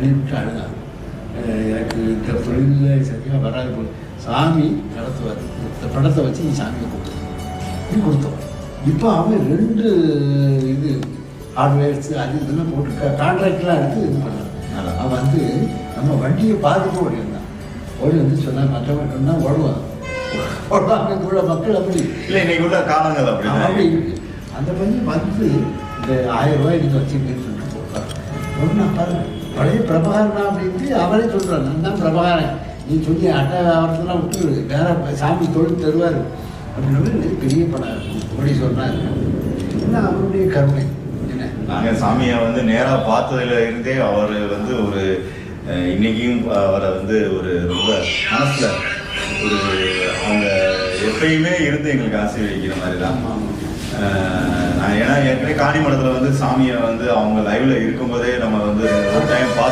கண்ணீர் விட்டு அழுதான். எனக்கு இந்த தொழிலில் சரியாக வராது போய் சாமி நடத்துவார், இந்த படத்தை வச்சு நீ சாமியை கொடுத்தோம். இப்போ அவன் 2 இது ஹார்ட்வேர்ஸ் அது இதெல்லாம் போட்டு கான்ட்ராக்ட்லாம் எடுத்து இது பண்ணான். அவன் வந்து நம்ம வண்டியை பார்த்துட்டு ஓடி வந்தான். ஓடி வந்து சொன்னால் மற்றவங்க ஓடுவான் ஓடுவாங்க கூட மக்கள் அப்படி இல்லை, இன்னைக்கு உள்ள காலங்கள் அப்படி இருக்கு. அந்த பையன் வந்து இந்த 1000 ரூபாய் நீங்கள் வச்சுக்கன்னு சொல்லிட்டு போட்டான். ஒன்றா பாருங்க, பழைய பிரபாகரனா அப்படின்ட்டு அவரே சொல்கிறான், நான் தான் பிரபாகரன், நீ சொல்லி அவரத்தெல்லாம் விட்டு வேற சாமி தொழில் தருவார் அப்படின்னு பெரிய படம் ஓடி சொன்னார். என்ன அவருடைய கருணை என்ன. நாங்கள் சாமியை வந்து நேராக பார்த்ததுல இருந்தே அவர் வந்து ஒரு இன்னைக்கும் அவரை வந்து ஒரு ரொம்ப மனசில் ஒரு அவங்க எப்பயுமே இருந்து எங்களுக்கு ஆசீர்வதிக்கிற மாதிரி தான். நான் ஏன்னா ஏற்கனவே காணிமடத்தில் வந்து சாமியை வந்து அவங்க லைவ்ல இருக்கும்போதே நம்ம வந்து ஒரு டைம் பார்த்து